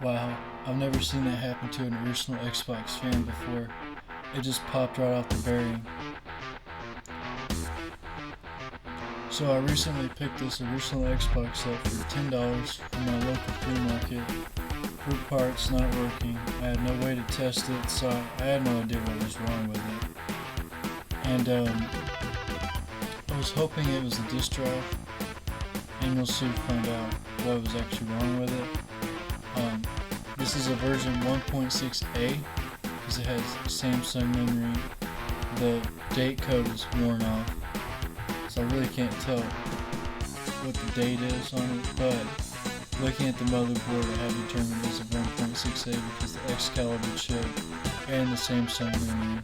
Wow, I've never seen that happen to an original Xbox fan before. It just popped right off the bearing. So I recently picked this original Xbox up for $10 from my local flea market. For parts not working. I had no way to test it, so I had no idea what was wrong with it. And I was hoping it was the disk drive, and we'll soon find out what was actually wrong with it. This is a version 1.6a because it has Samsung memory. The date code is worn off, so I really can't tell what the date is on it, but looking at the motherboard I have determined it's a 1.6a because the Excalibur chip and the Samsung memory.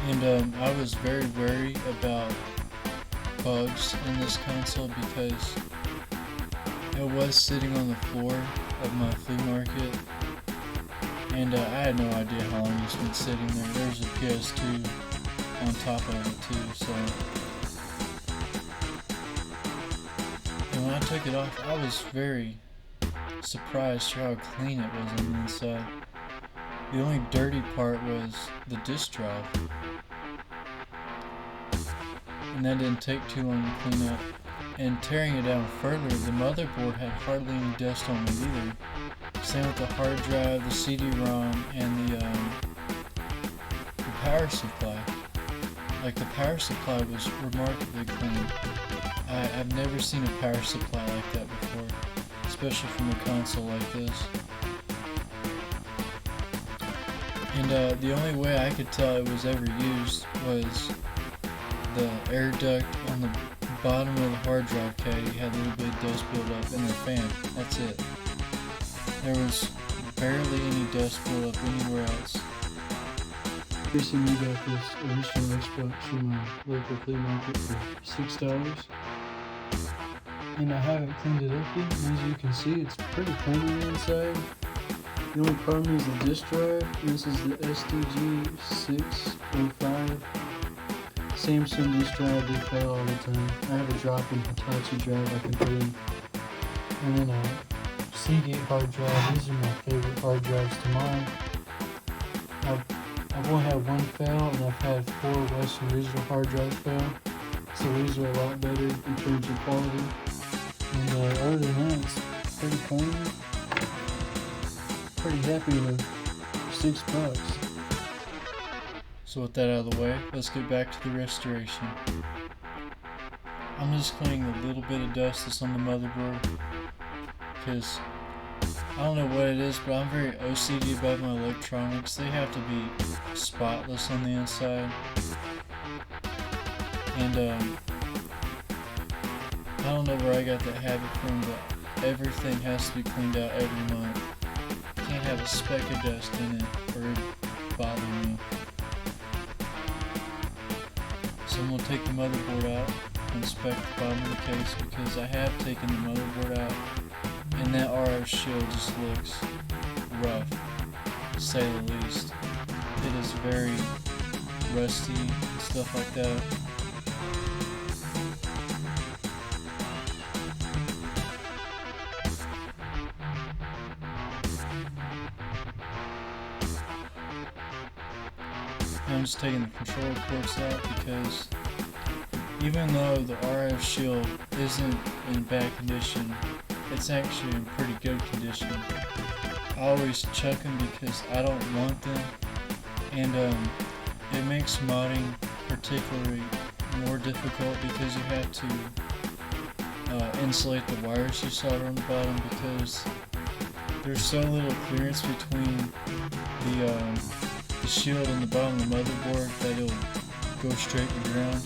And I was very wary about bugs in this console because it was sitting on the floor of my flea market, and I had no idea how long it's been sitting there. There's a PS2 on top of it too, so. And when I took it off, I was very surprised how clean it was on the inside. The only dirty part was the disk drive, and that didn't take too long to clean up. And tearing it down further, the motherboard had hardly any dust on it either. Same with the hard drive, the CD-ROM, and the power supply. Like, the power supply was remarkably clean. I've never seen a power supply like that before, especially from a console like this. And the only way I could tell it was ever used was the air duct on the bottom of the hard drive cavity had a little bit of dust build up, and the fan. That's it. There was barely any dust build up anywhere else. Recently got this original Xbox from my local flea market for $6. And I haven't cleaned it up yet. As you can see, it's pretty clean on the inside. The only problem is the disk drive. This is the SDG605. Samsung disk drive, they fail all the time. I have a drop-in Hitachi drive I can put in. And then a Seagate hard drive. These are my favorite hard drives to mine. I've only had one fail, and I've had 4 Western Digital hard drives fail. So these are a lot better in terms of quality. And other than that, it's pretty clean. Pretty happy with $6. So with that out of the way, let's get back to the restoration. I'm just cleaning a little bit of dust that's on the motherboard because I don't know what it is, but I'm very OCD about my electronics. They have to be spotless on the inside. And I don't know where I got that habit from, but everything has to be cleaned out every month. Can't have a speck of dust in it or it bother me. So I'm going to take the motherboard out and inspect the bottom of the case because I have taken the motherboard out and that RF shield just looks rough, to say the least. It is very rusty and stuff like that. I'm just taking the controller ports out because even though the RF shield isn't in bad condition, it's actually in pretty good condition. I always chuck them because I don't want them, and it makes modding particularly more difficult because you have to insulate the wires you solder on the bottom because there's so little clearance between the shield and the bottom of the motherboard that it'll go straight to ground.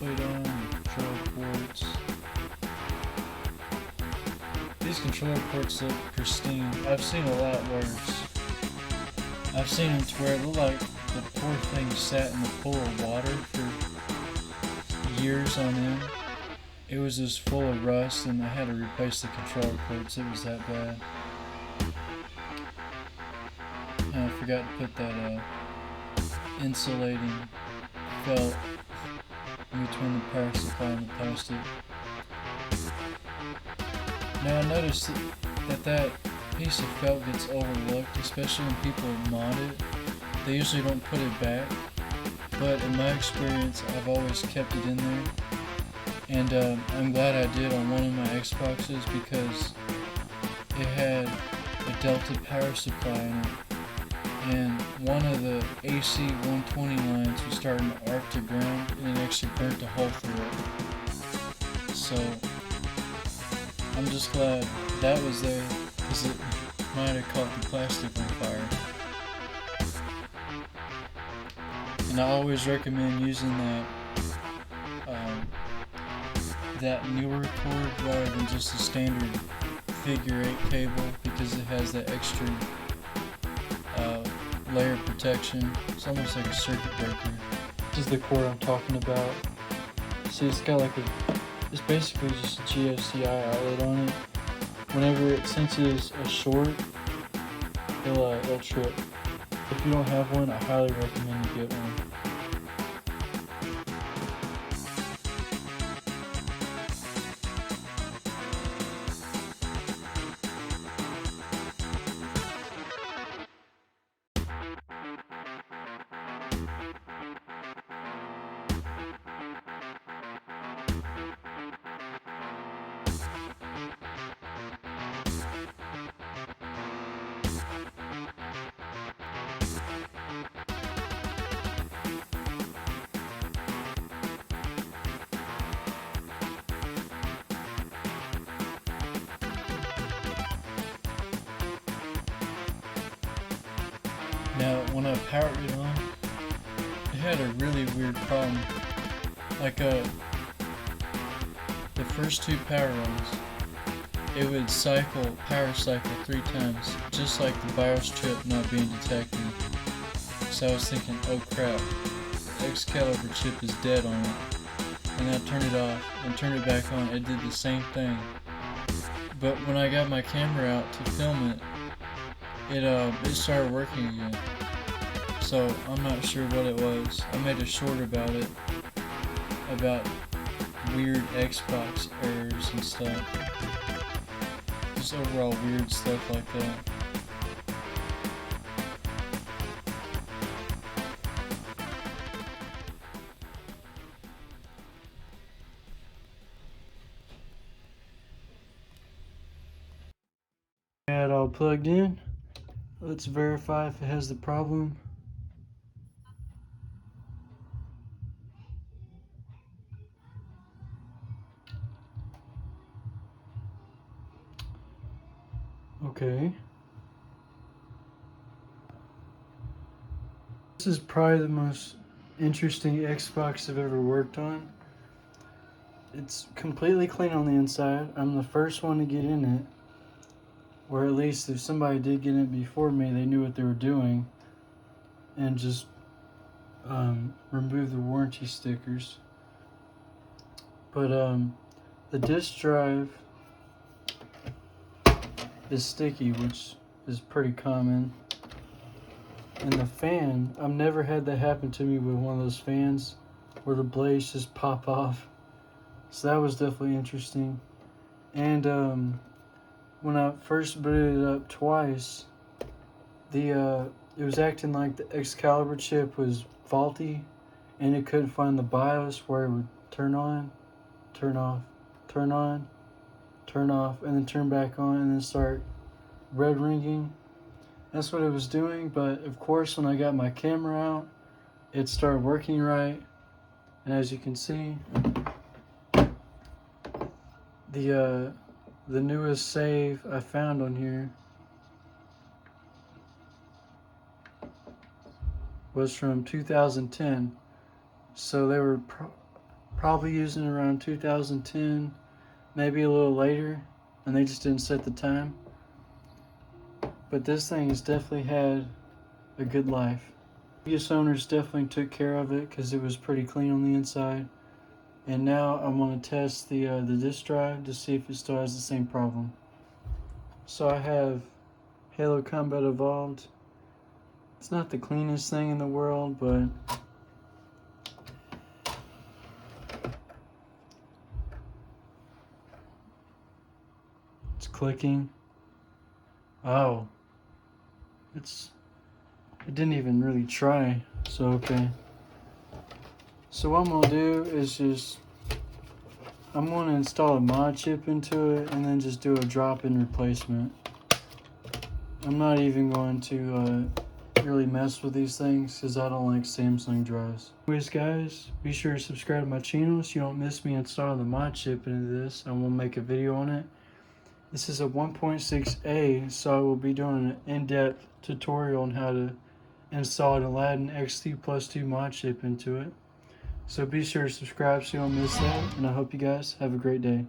plate on, the control ports. These controller ports look pristine. I've seen a lot worse. I've seen them to where it looked like the poor thing sat in the pool of water for years on end. It was just full of rust, and I had to replace the controller ports. It was that bad. And I forgot to put that insulating felt in between the power supply and the plastic. Now I noticed that piece of felt gets overlooked, especially when people mod it. They usually don't put it back, but in my experience, I've always kept it in there. And I'm glad I did on one of my Xboxes because it had a Delta power supply in it. And one of the AC 120 lines was starting to arc to ground, and it actually burnt a hole through it. So I'm just glad that was there, because it might have caught the plastic on fire. And I always recommend using that newer cord rather than just a standard figure 8 cable, because it has that extra layer protection. It's almost like a circuit breaker. This is the cord I'm talking about. See, it's got it's basically just a GFCI outlet on it. Whenever it senses a short, it'll trip. If you don't have one, I highly recommend you get one. Now, when I powered it on, it had a really weird problem. The first 2 power runs, it would power cycle 3 times, just like the BIOS chip not being detected. So I was thinking, oh crap, the Excalibur chip is dead on it. And I turned it off and turned it back on. It did the same thing. But when I got my camera out to film it, it started working again. So I'm not sure what it was. I made a short about it, about weird Xbox errors and stuff. Just overall weird stuff like that. Got it all plugged in. Let's verify if it has the problem. Okay. This is probably the most interesting Xbox I've ever worked on. It's completely clean on the inside. I'm the first one to get in it. Or at least if somebody did get in it before me, they knew what they were doing. And just remove the warranty stickers. But the disk drive is sticky, which is pretty common. And the fan, I've never had that happen to me with one of those fans where the blades just pop off. So that was definitely interesting. And when I first booted it up twice, it was acting like the Excalibur chip was faulty, and it couldn't find the BIOS where it would turn on, turn off, turn on, turn off, and then turn back on, and then start red ringing. That's what it was doing. But of course, when I got my camera out, it started working right. And as you can see, the newest save I found on here was from 2010. So they were probably using around 2010, maybe a little later, and they just didn't set the time. But this thing has definitely had a good life. Previous owners definitely took care of it because it was pretty clean on the inside. And now I'm going to test the disk drive to see if it still has the same problem. So I have Halo Combat Evolved. It's not the cleanest thing in the world, but it's clicking. Oh, it didn't even really try. So okay. So what I'm gonna do is I'm gonna install a mod chip into it and then just do a drop-in replacement. I'm not even going to really mess with these things because I don't like Samsung drives. Anyways guys, be sure to subscribe to my channel so you don't miss me installing the mod chip into this. I'm gonna make a video on it. This is a 1.6a, so I will be doing an in-depth tutorial on how to install an Aladdin XT+2 mod chip into it. So be sure to subscribe so you don't miss that, and I hope you guys have a great day.